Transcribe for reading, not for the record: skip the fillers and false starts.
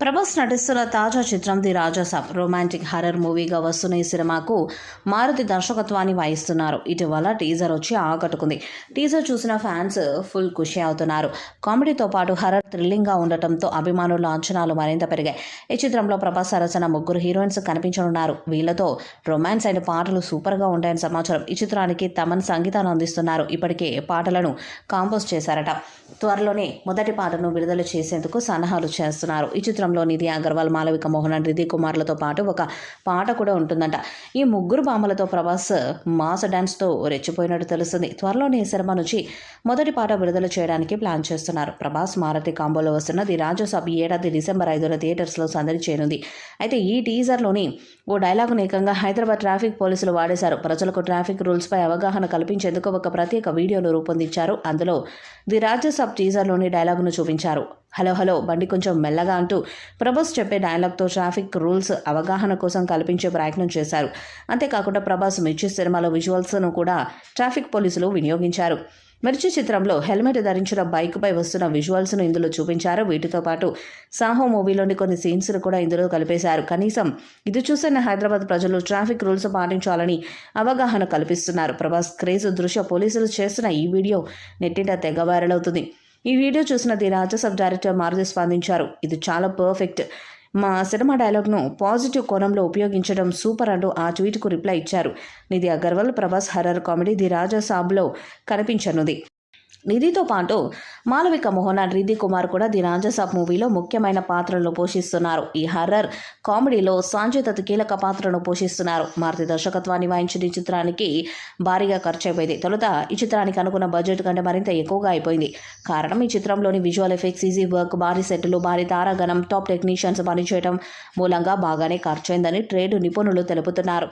ప్రభాస్ నటిస్తున్న తాజా చిత్రం ది రాజాసాబ్ రొమాంటిక్ హర్రర్ మూవీగా వస్తున్న ఈ సినిమాకు మారుతి దర్శకత్వాన్ని వహిస్తున్నారు. ఇటీవల టీజర్ వచ్చి ఆకట్టుకుంది. టీజర్ చూసిన ఫ్యాన్స్ ఫుల్ ఖుషి అవుతున్నారు. కామెడీతో పాటు హర్రర్ థ్రిల్లింగ్గా ఉండటంతో అభిమానుల అంచనాలు మరింత పెరిగాయి. ఈ చిత్రంలో ప్రభాస్ సరసన ముగ్గురు హీరోయిన్స్ కనిపించనున్నారు. వీళ్లతో రొమాన్స్ అయిన పాటలు సూపర్గా ఉంటాయని సమాచారం. ఈ చిత్రానికి తమన్ సంగీతాన్ని అందిస్తున్నారు. ఇప్పటికే పాటలను కాంపోజ్ చేశారట. త్వరలోనే మొదటి పాటను విడుదల చేసేందుకు సన్నాహాలు చేస్తున్నారు. ఈ చిత్రంలో నిధి అగర్వాల్, మాలవిక మోహనన్, రిధి కుమార్లతో పాటు ఒక పాట కూడా ఉంటుందంట. ఈ ముగ్గురు భామలతో ప్రభాస్ మాస్ డాన్స్తో రెచ్చిపోయినట్టు తెలుస్తుంది. త్వరలోనే ఈ సినిమా నుంచి మొదటి పాట విడుదల చేయడానికి ప్లాన్ చేస్తున్నారు. ప్రభాస్ మారుతి కాంబోలో వస్తున్న ది రాజాసాబ్ ఈ ఏడాది డిసెంబర్ 5న థియేటర్స్లో సందడి చేయనుంది. అయితే ఈ టీజర్లోని ఓ డైలాగును ఏకంగా హైదరాబాద్ ట్రాఫిక్ పోలీసులు వాడేశారు. ప్రజలకు ట్రాఫిక్ రూల్స్పై అవగాహన కల్పించేందుకు ఒక ప్రత్యేక వీడియోను రూపొందించారు. అందులో ది రాజాసాబ్ టీజర్లోని డైలాగును చూపించారు. హలో హలో బండి కొంచెం మెల్లగా అంటూ ప్రభాస్ చెప్పే డైలాగ్తో ట్రాఫిక్ రూల్స్ అవగాహన కోసం కల్పించే ప్రయత్నం చేశారు. అంతేకాకుండా ప్రభాస్ మిర్చి సినిమాలో విజువల్స్ను కూడా ట్రాఫిక్ పోలీసులు వినియోగించారు. మిర్చి చిత్రంలో హెల్మెట్ ధరించిన బైక్పై వస్తున్న విజువల్స్ను ఇందులో చూపించారు. వీటితో పాటు సాహో మూవీలోని కొన్ని సీన్స్ను కూడా ఇందులో కలిపేశారు. కనీసం ఇది చూసిన హైదరాబాద్ ప్రజలు ట్రాఫిక్ రూల్స్ పాటించాలని అవగాహన కల్పిస్తున్నారు. ప్రభాస్ క్రేజ్ దృశ్య పోలీసులు చేస్తున్న ఈ వీడియో నెట్టింట తెగ వైరల్ అవుతుంది. ఈ వీడియో చూసిన ది రాజాసాబ్ డైరెక్టర్ మారుతి స్పందించారు. ఇది చాలా పర్ఫెక్ట్. మా సినిమా డైలాగ్ను పాజిటివ్ కోణంలో ఉపయోగించడం సూపర్ అంటూ ఆ ట్వీట్కు రిప్లై ఇచ్చారు. Nidhi Agarwal Prabhas horror comedy the రాజాసాబ్లో కనిపించనుంది. నిధితో పాటు మాలవిక మోహనన్, రిధి కుమార్ కూడా ది రాజాసాబ్ మూవీలో ముఖ్యమైన పాత్రలను పోషిస్తున్నారు. ఈ హర్రర్ కామెడీలో సంజయ్ దత్ కీలక పాత్రను పోషిస్తున్నారు. మారుతి దర్శకత్వాన్ని వహించిన ఈ చిత్రానికి భారీగా ఖర్చు అయిపోయింది. తొలుత ఈ చిత్రానికి అనుకున్న బడ్జెట్ కంటే మరింత ఎక్కువగా అయిపోయింది. కారణం ఈ చిత్రంలోని విజువల్ ఎఫెక్ట్స్, ఈజీ వర్క్, భారీ సెట్లు, భారీ తారాగణం, టాప్ టెక్నీషియన్స్ పనిచేయడం మూలంగా బాగానే ఖర్చయిందని ట్రేడ్ నిపుణులు తెలుపుతున్నారు.